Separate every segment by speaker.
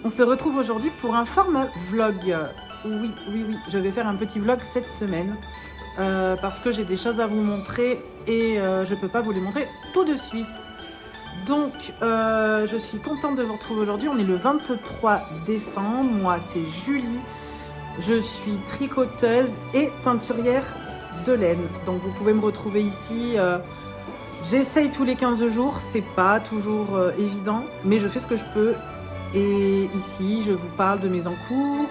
Speaker 1: On se retrouve aujourd'hui pour un format vlog. Oui, je vais faire un petit vlog cette semaine parce que j'ai des choses à vous montrer et je ne peux pas vous les montrer tout de suite. Donc, je suis contente de vous retrouver aujourd'hui. On est le 23 décembre. Moi, c'est Julie. Je suis tricoteuse et teinturière de laine. Donc, vous pouvez me retrouver ici. J'essaye tous les 15 jours. C'est pas toujours évident, mais je fais ce que je peux. Et ici, je vous parle de mes encours,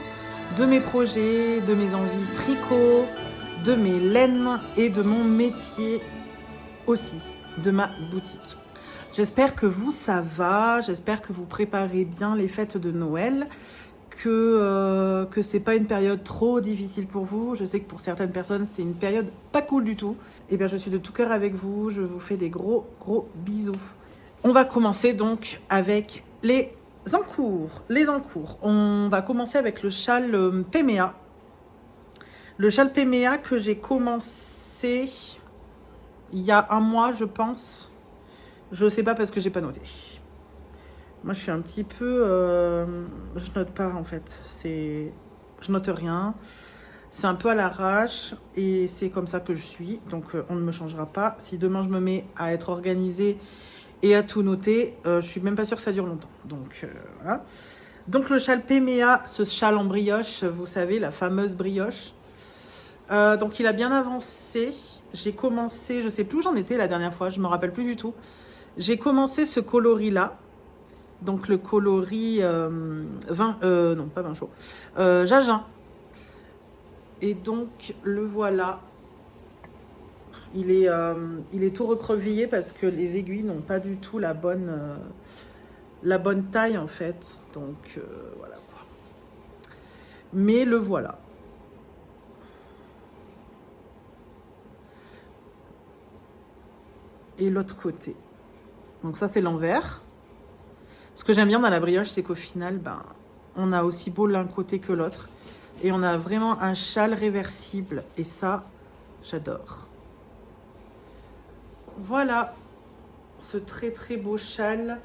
Speaker 1: de mes projets, de mes envies tricot, de mes laines et de mon métier aussi, de ma boutique. J'espère que vous, ça va. J'espère que vous préparez bien les fêtes de Noël, que c'est pas une période trop difficile pour vous. Je sais que pour certaines personnes, c'est une période pas cool du tout. Eh bien, je suis de tout cœur avec vous. Je vous fais des gros bisous. On va commencer donc avec les encours. On va commencer avec le châle Péméa. Le châle Péméa que j'ai commencé il y a un mois, je pense. Je sais pas parce que j'ai pas noté. Moi, je suis un petit peu... je note pas, en fait. Je note rien. C'est un peu à l'arrache et c'est comme ça que je suis. Donc, on ne me changera pas. Si demain, je me mets à être organisée et à tout noter, je suis même pas sûre que ça dure longtemps. Donc, voilà. Donc, le châle Péméa, ce châle en brioche, vous savez, la fameuse brioche. Donc, il a bien avancé. J'ai commencé, je sais plus où j'en étais la dernière fois, je me rappelle plus du tout. J'ai commencé ce coloris-là. Donc, le coloris non, pas vin chaud. Jagin. Et donc, le voilà. Il est tout recrevillé parce que les aiguilles n'ont pas du tout la bonne taille, en fait. Donc, voilà quoi. Mais le voilà. Et l'autre côté. Donc ça, c'est l'envers. Ce que j'aime bien dans la brioche, c'est qu'au final, on a aussi beau l'un côté que l'autre. Et on a vraiment un châle réversible. Et ça, j'adore. Voilà. Ce très beau châle.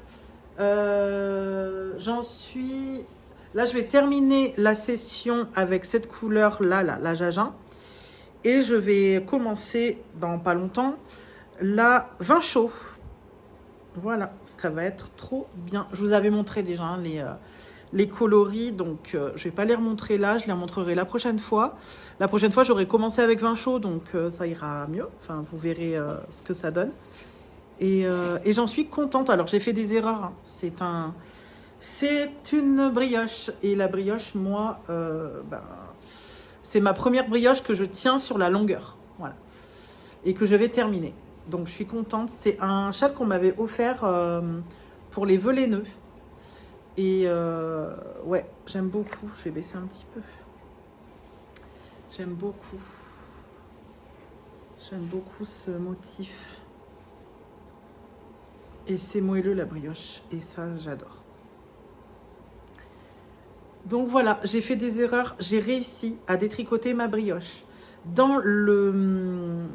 Speaker 1: J'en suis... Là, je vais terminer la session avec cette couleur-là, la Jagin. Et je vais commencer, dans pas longtemps, la vin chaud. Voilà, ça va être trop bien. Je vous avais montré déjà les coloris, donc je vais pas les remontrer là, je les remontrerai la prochaine fois. La prochaine fois, j'aurai commencé avec vin chaud, donc ça ira mieux. Enfin, vous verrez ce que ça donne. Et j'en suis contente. Alors, j'ai fait des erreurs. Hein. C'est une brioche. Et la brioche, moi, c'est ma première brioche que je tiens sur la longueur. Voilà. Et que je vais terminer. Donc, je suis contente. C'est un châle qu'on m'avait offert pour les vœux laineux. Et ouais, j'aime beaucoup. Je vais baisser un petit peu. J'aime beaucoup. J'aime beaucoup ce motif. Et c'est moelleux la brioche. Et ça, j'adore. Donc voilà, j'ai fait des erreurs. J'ai réussi à détricoter ma brioche. Dans le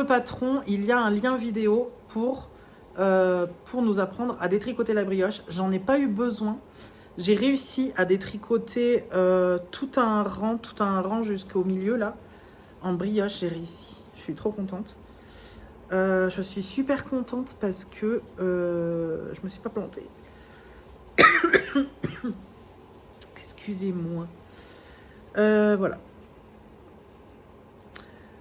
Speaker 1: patron, il y a un lien vidéo pour nous apprendre à détricoter la brioche. J'en ai pas eu besoin. J'ai réussi à détricoter tout un rang jusqu'au milieu là. En brioche, j'ai réussi. Je suis trop contente. Je suis super contente parce que je me suis pas plantée. Excusez-moi. Voilà.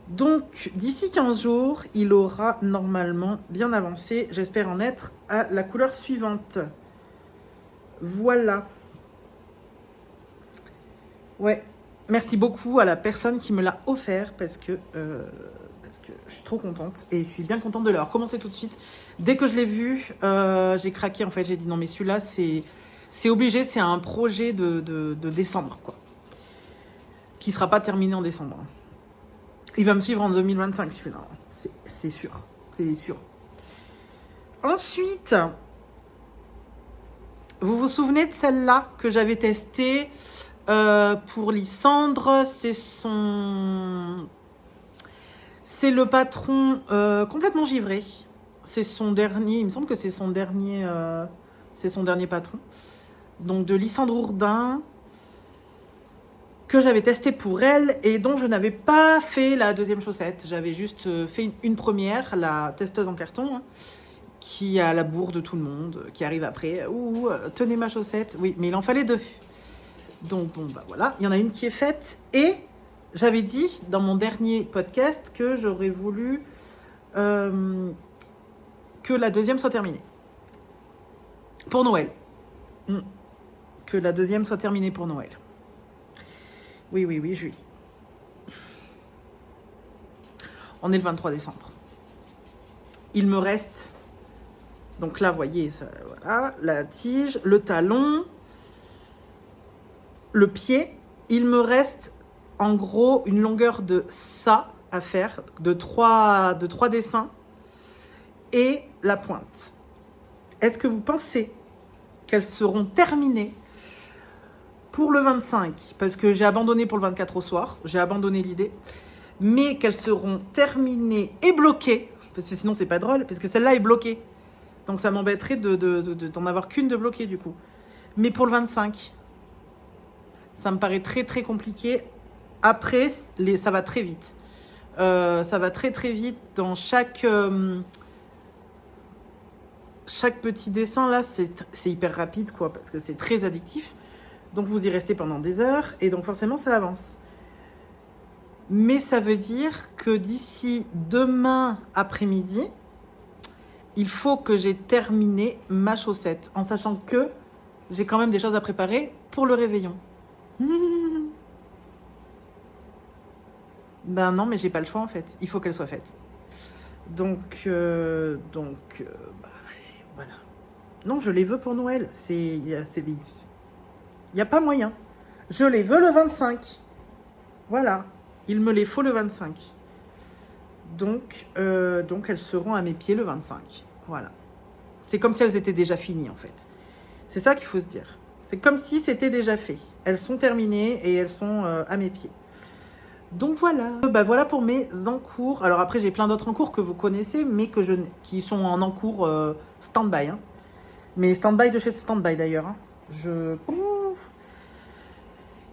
Speaker 1: Donc, d'ici 15 jours, il aura normalement bien avancé. J'espère en être à la couleur suivante. Voilà. Ouais. Merci beaucoup à la personne qui me l'a offert parce que je suis trop contente. Et je suis bien contente de l'avoir commencé tout de suite. Dès que je l'ai vu, j'ai craqué. En fait, j'ai dit non, mais celui-là, c'est obligé. C'est un projet de décembre, quoi. Qui ne sera pas terminé en décembre. Il va me suivre en 2025, celui-là. C'est sûr. C'est sûr. Ensuite, vous vous souvenez de celle-là que j'avais testée pour Lysandre. C'est le patron complètement givré. C'est son dernier. Il me semble que c'est son dernier patron. donc de Lysandre Ourdin, que j'avais testé pour elle et dont je n'avais pas fait la deuxième chaussette. J'avais juste fait une première, la testeuse en carton, hein, qui a la bourre de tout le monde, qui arrive après. Ouh, tenez ma chaussette. Oui, mais il en fallait 2. Donc bon, bah voilà, il y en a une qui est faite. Et j'avais dit dans mon dernier podcast que j'aurais voulu que la deuxième soit terminée. Pour Noël. Que la deuxième soit terminée pour Noël. Oui, Julie. On est le 23 décembre. Il me reste, donc là, vous voyez, ça, voilà, la tige, le talon, le pied. Il me reste, en gros, une longueur de ça à faire, de 3 dessins, et la pointe. Est-ce que vous pensez qu'elles seront terminées pour le 25, parce que j'ai abandonné pour le 24 au soir, j'ai abandonné l'idée, mais qu'elles seront terminées et bloquées, parce que sinon c'est pas drôle, parce que celle-là est bloquée. Donc ça m'embêterait d'en avoir qu'une de bloquée du coup. Mais pour le 25, ça me paraît très très compliqué. Après, ça va très vite. Ça va très très vite dans chaque petit dessin là, c'est hyper rapide quoi, parce que c'est très addictif. Donc vous y restez pendant des heures et donc forcément ça avance. Mais ça veut dire que d'ici demain après-midi, il faut que j'ai terminé ma chaussette en sachant que j'ai quand même des choses à préparer pour le réveillon. Ben non, mais j'ai pas le choix en fait. Il faut qu'elle soit faite. Donc bah, voilà. Non, je les veux pour Noël. Il n'y a pas moyen. Je les veux le 25. Voilà. Il me les faut le 25. Donc elles seront à mes pieds le 25. Voilà. C'est comme si elles étaient déjà finies, en fait. C'est ça qu'il faut se dire. C'est comme si c'était déjà fait. Elles sont terminées et elles sont à mes pieds. Donc voilà. Voilà pour mes encours. Alors après, j'ai plein d'autres encours que vous connaissez, mais qui sont en encours stand-by. Hein. Mais stand-by de chez stand-by, d'ailleurs. Hein.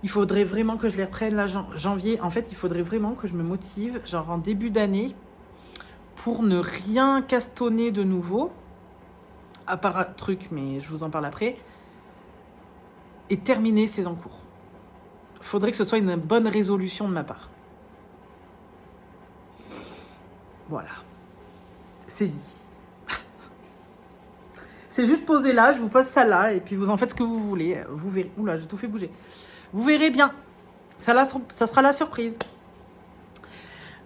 Speaker 1: Il faudrait vraiment que je les reprenne là, janvier. En fait, il faudrait vraiment que je me motive, genre en début d'année, pour ne rien castonner de nouveau, à part un truc, mais je vous en parle après, et terminer ces encours. Il faudrait que ce soit une bonne résolution de ma part. Voilà. C'est dit. C'est juste posé là, je vous pose ça là, et puis vous en faites ce que vous voulez. Vous verrez. Oula, j'ai tout fait bouger. Vous verrez bien. Ça sera la surprise.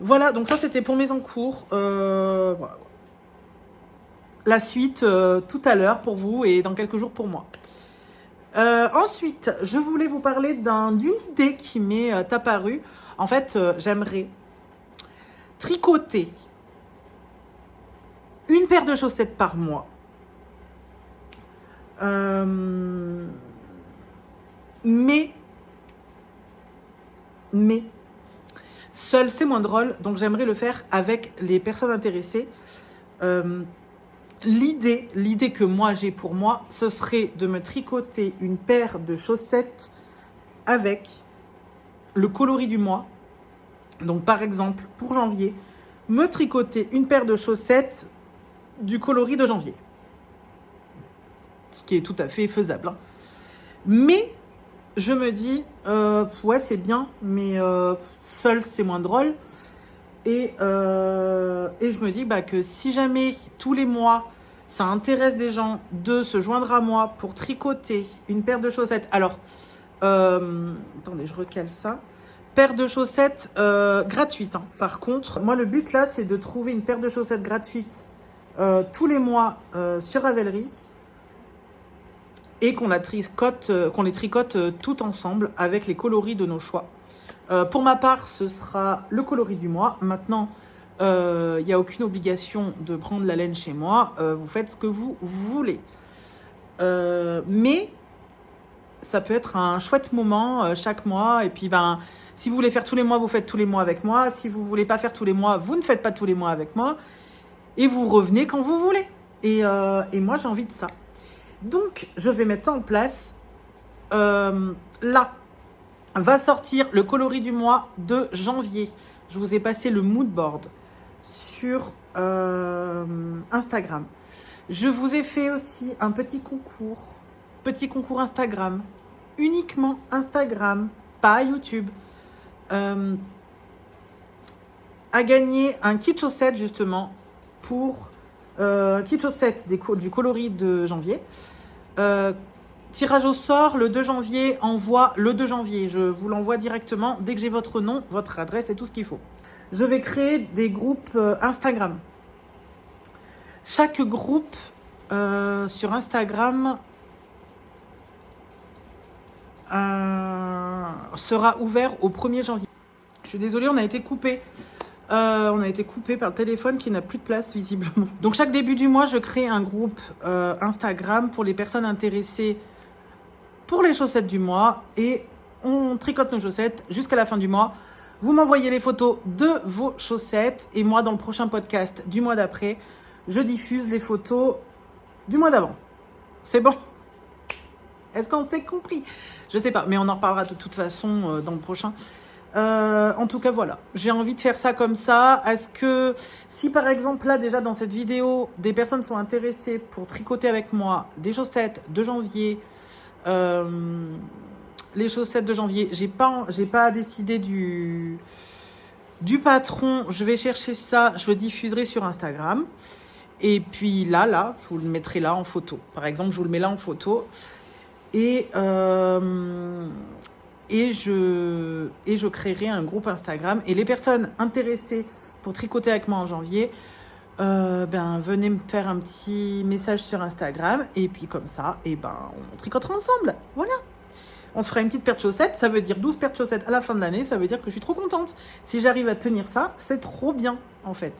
Speaker 1: Voilà, donc ça c'était pour mes encours. Voilà. La suite tout à l'heure pour vous et dans quelques jours pour moi. Ensuite, je voulais vous parler d'une idée qui m'est apparue. En fait, j'aimerais tricoter une paire de chaussettes par mois. Mais seul, c'est moins drôle, donc j'aimerais le faire avec les personnes intéressées. L'idée que moi j'ai pour moi, ce serait de me tricoter une paire de chaussettes avec le coloris du mois. Donc par exemple, pour janvier, me tricoter une paire de chaussettes du coloris de janvier. Ce qui est tout à fait faisable. Hein. Mais je me dis, ouais c'est bien, mais seul c'est moins drôle. Et je me dis que si jamais tous les mois, ça intéresse des gens de se joindre à moi pour tricoter une paire de chaussettes. Alors, attendez, je recale ça. Paire de chaussettes gratuite. Hein. Par contre, moi le but là, c'est de trouver une paire de chaussettes gratuite tous les mois sur Ravelry. Et qu'on les tricote tout ensemble avec les coloris de nos choix. Pour ma part, ce sera le coloris du mois. Maintenant, il n'y a aucune obligation de prendre la laine chez moi. Vous faites ce que vous voulez. Mais ça peut être un chouette moment chaque mois. Et puis, si vous voulez faire tous les mois, vous faites tous les mois avec moi. Si vous ne voulez pas faire tous les mois, vous ne faites pas tous les mois avec moi. Et vous revenez quand vous voulez. Et moi, j'ai envie de ça. Donc, je vais mettre ça en place là, va sortir le coloris du mois de janvier. Je vous ai passé le mood board sur Instagram. Je vous ai fait aussi un petit concours Instagram, uniquement Instagram, pas YouTube, à gagner un kit chaussette justement pour un kit chaussette du coloris de janvier. Tirage au sort le 2 janvier, envoi le 2 janvier. Je vous l'envoie directement dès que j'ai votre nom, votre adresse et tout ce qu'il faut. Je vais créer des groupes Instagram. Chaque groupe sur Instagram sera ouvert au 1er janvier. Je suis désolée, on a été coupé. On a été coupé par le téléphone qui n'a plus de place visiblement. Donc chaque début du mois, je crée un groupe Instagram pour les personnes intéressées pour les chaussettes du mois et on tricote nos chaussettes jusqu'à la fin du mois. Vous m'envoyez les photos de vos chaussettes et moi, dans le prochain podcast du mois d'après, je diffuse les photos du mois d'avant. C'est bon? Est-ce qu'on s'est compris? Je sais pas, mais on en reparlera de toute façon dans le prochain. En tout cas, voilà. J'ai envie de faire ça comme ça. Est-ce que si par exemple là déjà dans cette vidéo, des personnes sont intéressées pour tricoter avec moi des chaussettes de janvier, les chaussettes de janvier, j'ai pas décidé du patron. Je vais chercher ça, je le diffuserai sur Instagram. Et puis là, je vous le mettrai là en photo. Par exemple, je vous le mets là en photo. Et je créerai un groupe Instagram. Et les personnes intéressées pour tricoter avec moi en janvier, venez me faire un petit message sur Instagram. Et puis comme ça, on tricotera ensemble. Voilà. On se fera une petite paire de chaussettes. Ça veut dire 12 paires de chaussettes à la fin de l'année. Ça veut dire que je suis trop contente. Si j'arrive à tenir ça, c'est trop bien en fait.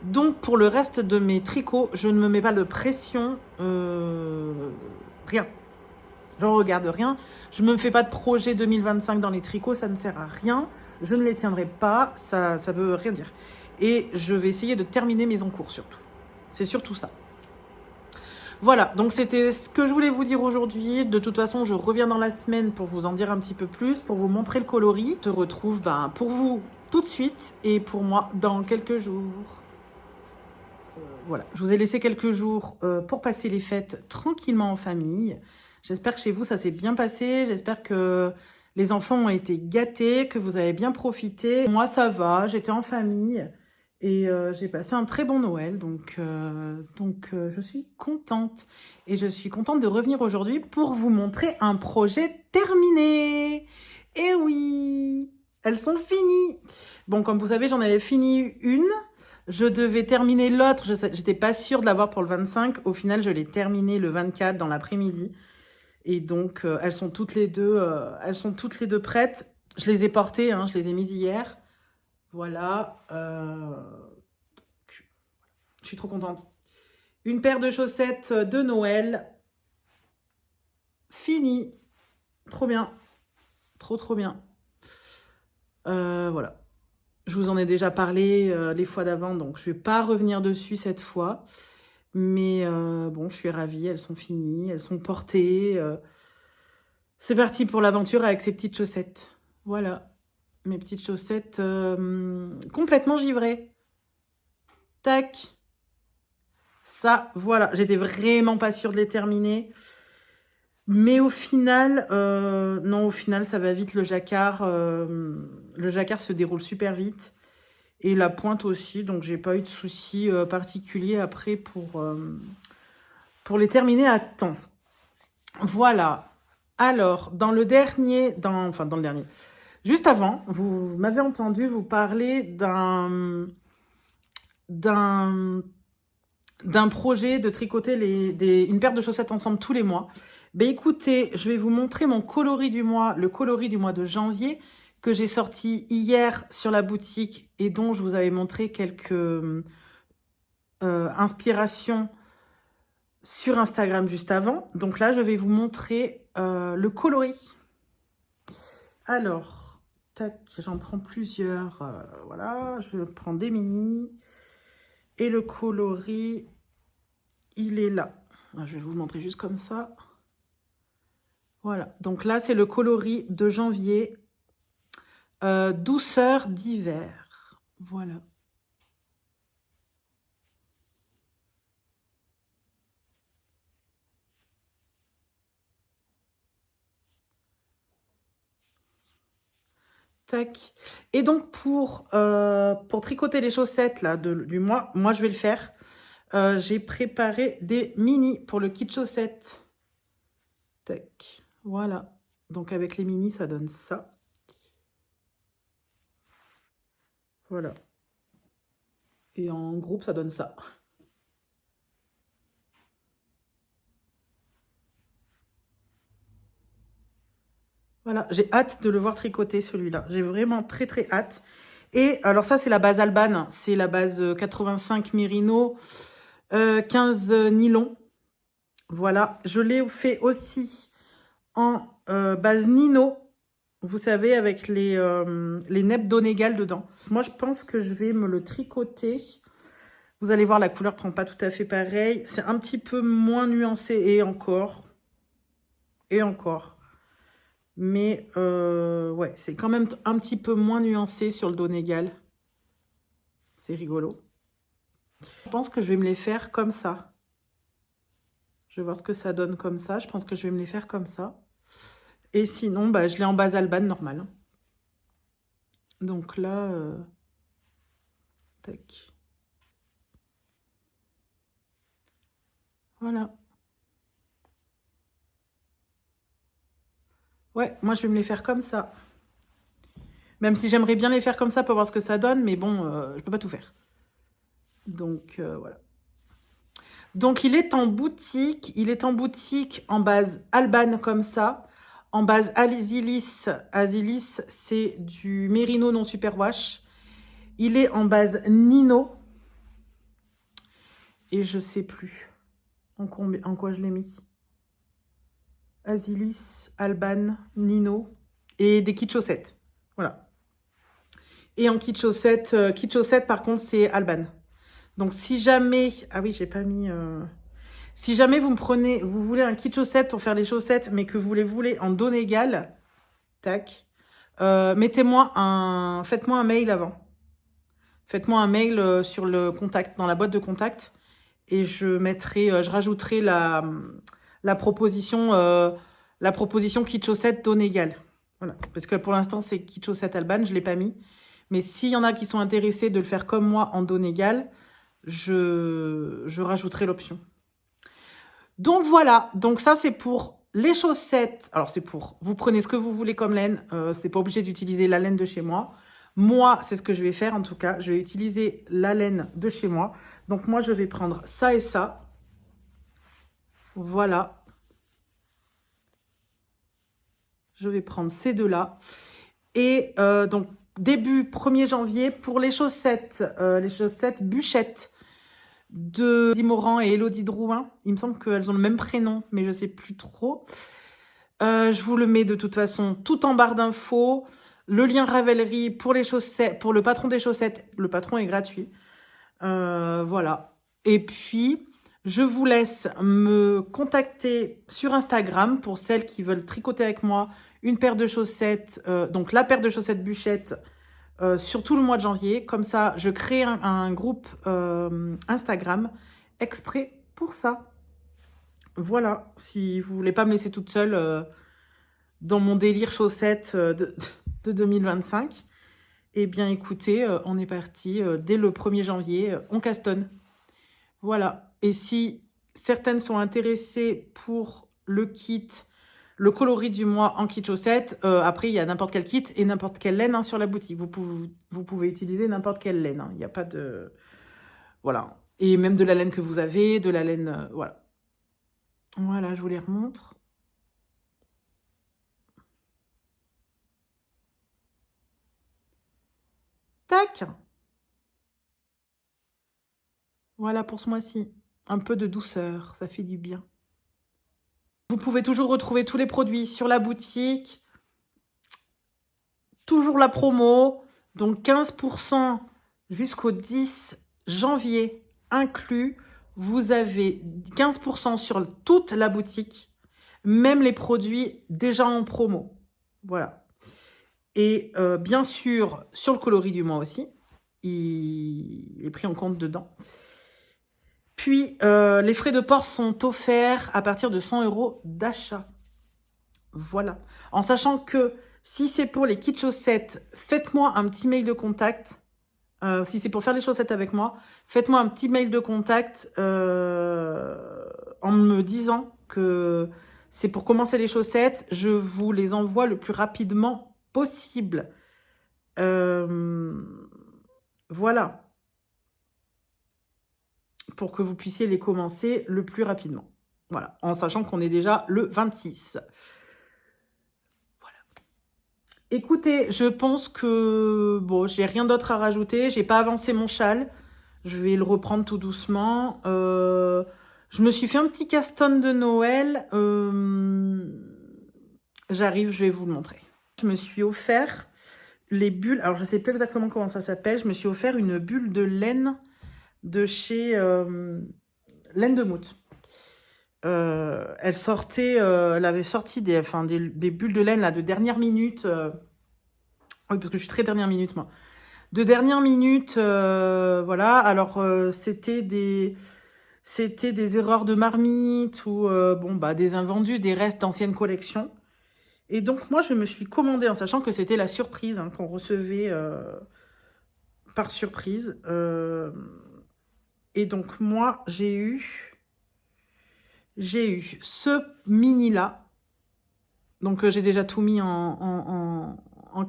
Speaker 1: Donc pour le reste de mes tricots, je ne me mets pas de pression. Rien. Je ne regarde rien. Je ne me fais pas de projet 2025 dans les tricots. Ça ne sert à rien. Je ne les tiendrai pas. Ça ne veut rien dire. Et je vais essayer de terminer mes encours surtout. C'est surtout ça. Voilà, donc c'était ce que je voulais vous dire aujourd'hui. De toute façon, je reviens dans la semaine pour vous en dire un petit peu plus, pour vous montrer le coloris. Je te retrouve pour vous tout de suite et pour moi dans quelques jours. Voilà, je vous ai laissé quelques jours pour passer les fêtes tranquillement en famille. J'espère que chez vous, ça s'est bien passé. J'espère que les enfants ont été gâtés, que vous avez bien profité. Moi, ça va, j'étais en famille. Et j'ai passé un très bon Noël, donc je suis contente. Et je suis contente de revenir aujourd'hui pour vous montrer un projet terminé. Et oui, elles sont finies. Bon, comme vous savez, j'en avais fini une. Je devais terminer l'autre. J'étais pas sûre de l'avoir pour le 25. Au final, je l'ai terminée le 24 dans l'après-midi. Et donc, elles sont toutes les deux prêtes. Je les ai portées, je les ai mises hier. Voilà, je suis trop contente. Une paire de chaussettes de Noël, finie. Trop bien, trop bien. Voilà, je vous en ai déjà parlé les fois d'avant, donc je ne vais pas revenir dessus cette fois. Mais bon, je suis ravie, elles sont finies, elles sont portées. C'est parti pour l'aventure avec ces petites chaussettes. Voilà. Mes petites chaussettes complètement givrées. Tac. Ça, voilà. J'étais vraiment pas sûre de les terminer. Mais au final, non, au final, ça va vite. Le jacquard se déroule super vite. Et la pointe aussi. Donc, j'ai pas eu de soucis particuliers après pour les terminer à temps. Voilà. Alors, dans le dernier... Juste avant, vous m'avez entendu vous parler d'un projet de tricoter une paire de chaussettes ensemble tous les mois. Ben écoutez, je vais vous montrer mon coloris du mois, le coloris du mois de janvier, que j'ai sorti hier sur la boutique et dont je vous avais montré quelques inspirations sur Instagram juste avant. Donc là, je vais vous montrer le coloris. Alors... Tac, j'en prends plusieurs. Voilà, je prends des mini. Et le coloris, il est là. Je vais vous le montrer juste comme ça. Voilà, donc là, c'est le coloris de janvier. Douceur d'hiver. Voilà. Tac. Et donc, pour tricoter les chaussettes là, du mois, moi, je vais le faire. J'ai préparé des mini pour le kit chaussettes. Tac. Voilà. Donc, avec les mini, ça donne ça. Voilà. Et en groupe, ça donne ça. Voilà, j'ai hâte de le voir tricoter celui-là. J'ai vraiment très très hâte. Et alors ça, c'est la base Alban. C'est la base 85 Merino, 15 nylon. Voilà, je l'ai fait aussi en base Nino. Vous savez, avec les neppes d'Onégal dedans. Moi, je pense que je vais me le tricoter. Vous allez voir, la couleur prend pas tout à fait pareil. C'est un petit peu moins nuancé et encore. Et encore. Mais ouais, c'est quand même un petit peu moins nuancé sur le Donegal. C'est rigolo. Je pense que je vais me les faire comme ça. Je vais voir ce que ça donne comme ça. Je pense que je vais me les faire comme ça. Et sinon, bah, je l'ai en base Alban normal. Donc là, tac. Voilà. Ouais, moi je vais me les faire comme ça. Même si j'aimerais bien les faire comme ça pour voir ce que ça donne, mais bon, je peux pas tout faire. Donc voilà. Donc il est en boutique. Il est en boutique en base Alban comme ça. En base Azilis. Azilis, c'est du Merino non superwash. Il est en base Nino. Et je sais plus en quoi je l'ai mis. Azilis, Alban, Nino. Et des kits chaussettes. Voilà. Et en kit chaussettes, par contre, c'est Alban. Donc, si jamais... Ah oui, j'ai pas mis... Si jamais vous voulez un kit chaussettes pour faire les chaussettes, mais que vous les voulez en Donegal, tac, faites-moi un mail avant. Faites-moi un mail sur le contact, dans la boîte de contact, et je rajouterai la proposition kit chaussettes Donegal. Voilà, parce que pour l'instant, c'est kit chaussettes Alban, je ne l'ai pas mis. Mais s'il y en a qui sont intéressés de le faire comme moi en Donegal, je rajouterai l'option. Donc voilà, donc ça c'est pour les chaussettes. Alors c'est pour, vous prenez ce que vous voulez comme laine, c'est pas obligé d'utiliser la laine de chez moi. Moi, c'est ce que je vais faire en tout cas, je vais utiliser la laine de chez moi. Donc moi je vais prendre ça et ça. Voilà. Je vais prendre ces deux-là. Et donc début 1er janvier pour les chaussettes bûchettes de Dimoran et Elodie Drouin. Il me semble qu'elles ont le même prénom, mais je ne sais plus trop. Je vous le mets de toute façon tout en barre d'infos. Le lien Ravelry pour les chaussettes, pour le patron des chaussettes. Le patron est gratuit. Voilà. Et puis, je vous laisse me contacter sur Instagram pour celles qui veulent tricoter avec moi une paire de chaussettes. Donc, la paire de chaussettes bûchettes sur tout le mois de janvier. Comme ça, je crée un groupe Instagram exprès pour ça. Voilà, si vous voulez pas me laisser toute seule dans mon délire chaussettes de 2025, eh bien écoutez, on est parti dès le 1er janvier, on castonne. Voilà, et si certaines sont intéressées pour le kit, le coloris du mois en kit chaussettes, après il y a n'importe quel kit et n'importe quelle laine sur la boutique. Vous pouvez utiliser n'importe quelle laine, il n'y a pas de... Voilà, et même de la laine que vous avez, de la laine... voilà. Voilà, je vous les remontre. Tac! Voilà pour ce mois-ci. Un peu de douceur, ça fait du bien. Vous pouvez toujours retrouver tous les produits sur la boutique. Toujours la promo. Donc 15% jusqu'au 10 janvier inclus. Vous avez 15% sur toute la boutique. même les produits déjà en promo. Voilà. Et bien sûr, sur le coloris du mois aussi, il est pris en compte dedans. Puis, les frais de port sont offerts à partir de 100 € d'achat. Voilà. En sachant que si c'est pour les kits chaussettes, faites-moi un petit mail de contact. Si c'est pour faire les chaussettes avec moi, faites-moi un petit mail de contact en me disant que c'est pour commencer les chaussettes. Je vous les envoie le plus rapidement possible. Voilà. Pour que vous puissiez les commencer le plus rapidement. Voilà. En sachant qu'on est déjà le 26. Écoutez, je pense que bon, j'ai rien d'autre à rajouter. J'ai pas avancé mon châle. Je vais le reprendre tout doucement. Je me suis fait un petit caston de Noël. J'arrive, je vais vous le montrer. Je me suis offert les bulles. Alors, je sais plus exactement comment ça s'appelle. Je me suis offert une bulle de laine de chez Laine de Mout. Elle avait sorti des bulles de laine là, de dernière minute. Oui, parce que je suis très dernière minute, moi. De dernière minute, voilà. Alors, c'était des erreurs de marmite ou des invendus, des restes d'anciennes collections. Et donc, moi, je me suis commandée en sachant que c'était la surprise qu'on recevait par surprise. Et donc, moi, j'ai eu ce mini-là. Donc, j'ai déjà tout mis en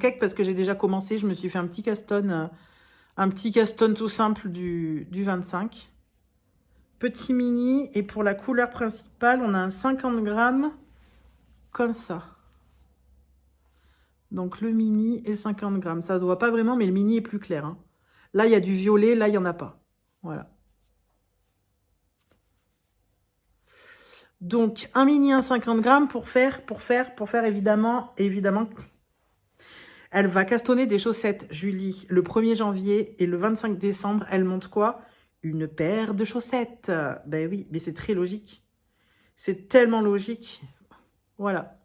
Speaker 1: cake parce que j'ai déjà commencé. Je me suis fait un petit caston tout simple du 25. Petit mini. Et pour la couleur principale, on a un 50 grammes comme ça. Donc, le mini et le 50 grammes. Ça se voit pas vraiment, mais le mini est plus clair. Hein. Là, il y a du violet. Là, il n'y en a pas. Voilà. Donc, un mini, un 50 grammes pour faire évidemment. Elle va castonner des chaussettes, Julie, le 1er janvier et le 25 décembre. Elle monte quoi? Une paire de chaussettes. Ben oui, mais c'est très logique. C'est tellement logique. Voilà.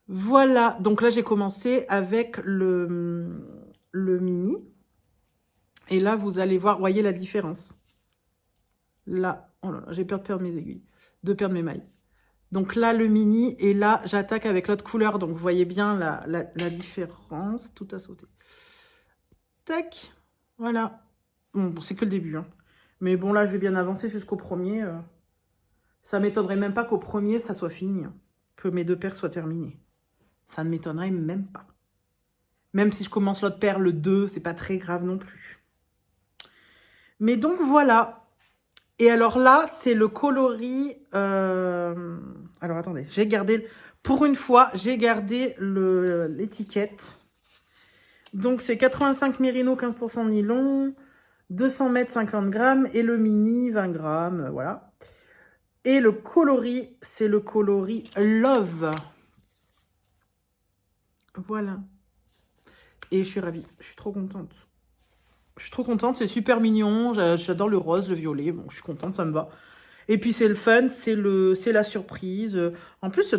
Speaker 1: Voilà. Donc là, j'ai commencé avec le mini. Et là, vous allez voir, voyez la différence. Là, oh là là, j'ai peur de perdre mes aiguilles, de perdre mes mailles. Donc là, le mini, et là, j'attaque avec l'autre couleur. Donc, vous voyez bien la différence. Tout a sauté. Tac. Voilà. Bon, c'est que le début. Hein. Mais bon, là, je vais bien avancer jusqu'au premier. Ça ne m'étonnerait même pas qu'au premier, ça soit fini. Hein. Que mes deux paires soient terminées. Ça ne m'étonnerait même pas. Même si je commence l'autre paire, le 2, c'est pas très grave non plus. Mais donc, voilà. Et alors là, c'est le coloris... Alors, attendez, j'ai gardé... Pour une fois, j'ai gardé l'étiquette. Donc, c'est 85 mérino, 15% nylon, 200 mètres, 50 grammes, et le mini, 20 grammes, voilà. Et le coloris, c'est le coloris Love. Voilà. Et je suis ravie, je suis trop contente. Je suis trop contente, c'est super mignon, j'adore le rose, le violet, bon, je suis contente, ça me va. Et puis c'est le fun, c'est la surprise. En plus,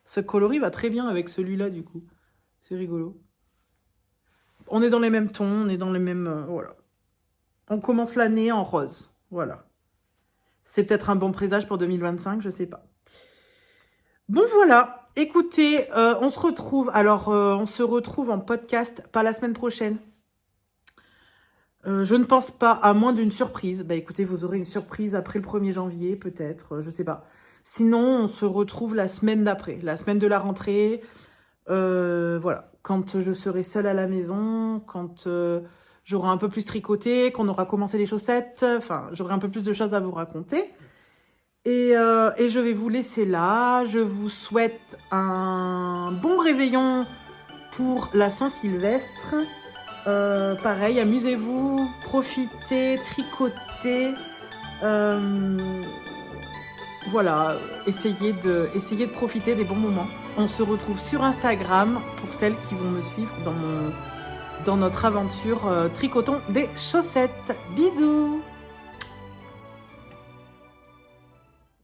Speaker 1: ce coloris va très bien avec celui-là, du coup. C'est rigolo. On est dans les mêmes tons, on est dans les mêmes... voilà. On commence l'année en rose, voilà. C'est peut-être un bon présage pour 2025, je sais pas. Bon, voilà. Écoutez, on se retrouve. Alors, on se retrouve en podcast, pas la semaine prochaine. Je ne pense pas, à moins d'une surprise. Bah écoutez, vous aurez une surprise après le 1er janvier, peut-être, je sais pas. Sinon, on se retrouve la semaine d'après, la semaine de la rentrée. Voilà, quand je serai seule à la maison, quand j'aurai un peu plus tricoté, qu'on aura commencé les chaussettes, enfin, j'aurai un peu plus de choses à vous raconter. Et je vais vous laisser là. Je vous souhaite un bon réveillon pour la Saint-Sylvestre. Pareil, amusez-vous, profitez, tricotez. Voilà, essayez de profiter des bons moments. On se retrouve sur Instagram pour celles qui vont me suivre dans notre aventure tricotons des chaussettes. Bisous!